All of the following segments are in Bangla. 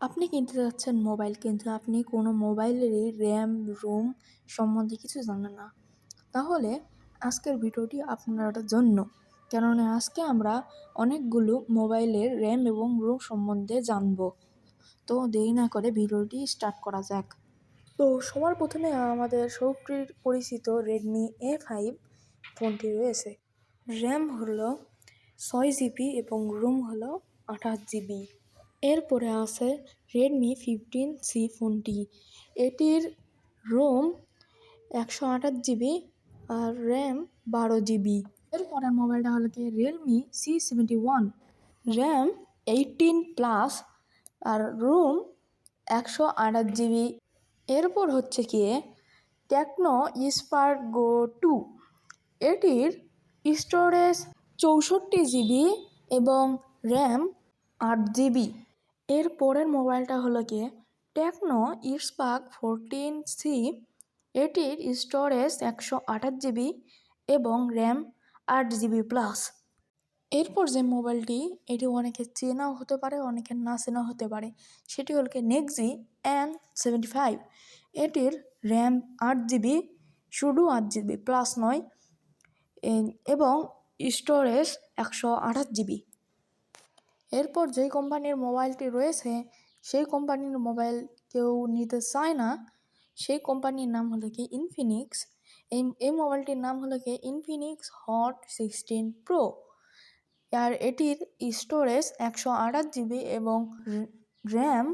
আপনি কিনতে যাচ্ছেন মোবাইল, কিন্তু আপনি কোনো মোবাইলেরই র্যাম, রোম সম্বন্ধে কিছু জানেন না। তাহলে আজকের ভিডিওটি আপনার জন্য। কেননা আজকে আমরা অনেকগুলো মোবাইলের র্যাম এবং রোম সম্বন্ধে জানবো। তো দেরি না করে ভিডিওটি স্টার্ট করা যাক। তো সবার প্রথমে আমাদের পরিচিত রেডমি A5 ফোনটি রয়েছে। র্যাম হলো 6 জিবি এবং রোম হলো 28 জিবি। এরপরে আছে রেডমি 15C ফোনটি। এটির রোম 128 জিবি আর র্যাম 12 জিবি। এরপরের মোবাইলটা হলো কি রিয়েলমি C71, র্যাম 18+ আর রোম 128 জিবি। এরপর হচ্ছে কি টেকনো স্পার্ক গো 2। এটির স্টোরেজ 64 জিবি এবং র্যাম 8 জিবি। এর পরের মোবাইলটা হলো গিয়ে টেকনো স্পার্ক 14C। এটির স্টোরেজ 128 জিবি এবং র্যাম 8 জিবি+। এরপর যে মোবাইলটি, এটি অনেকে চেনাও হতে পারে, অনেকের না চেনাও হতে পারে, সেটি হল কি নেক্সি N75। এটির র্যাম 8 জিবি, শুধু 8 জিবি প্লাস নয়, এবং স্টোরেজ 128 জিবি। এরপর যেই কোম্পানির মোবাইলটি রয়েছে, সেই কোম্পানির মোবাইল কেউ নিতে চায় না, সেই কোম্পানির নাম হলো কি ইনফিনিক্স। এই মোবাইলটির নাম হলো কি ইনফিনিক্স হট 16 প্রো। আর এটির স্টোরেজ 128 জিবি এবং র্যাম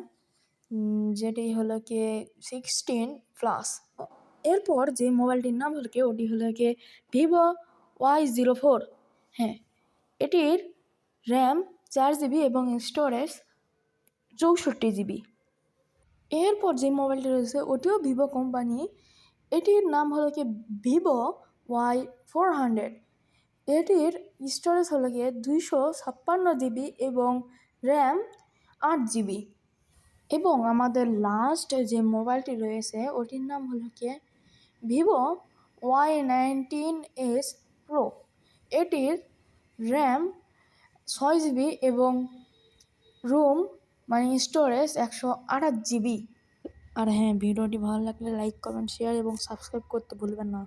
যেটি হলো কি 16+। এরপর যে মোবাইলটির নাম হলো কি ওটি হলো কি ভিভো Y04। হ্যাঁ, এটির র্যাম 4 জিবি এবং স্টোরেজ 64 জিবি। এরপর যে মোবাইলটি রয়েছে ওটিও ভিভো কোম্পানি। এটির নাম হলো কি ভিভো Y400। এটির স্টোরেজ হলো গিয়ে 256 জিবি এবং র্যাম 8 জিবি। এবং আমাদের লাস্ট যে মোবাইলটি রয়েছে ওটির নাম হলো কি ভিভো Y19s প্রো। এটির র্যাম 6 জিবি এবং রোম স্টোরেজ 128 জিবি। আর হ্যাঁ, ভিডিওটি ভালো লাগলে লাইক, কমেন্ট, শেয়ার এবং সাবস্ক্রাইব করতে ভুলবেন না।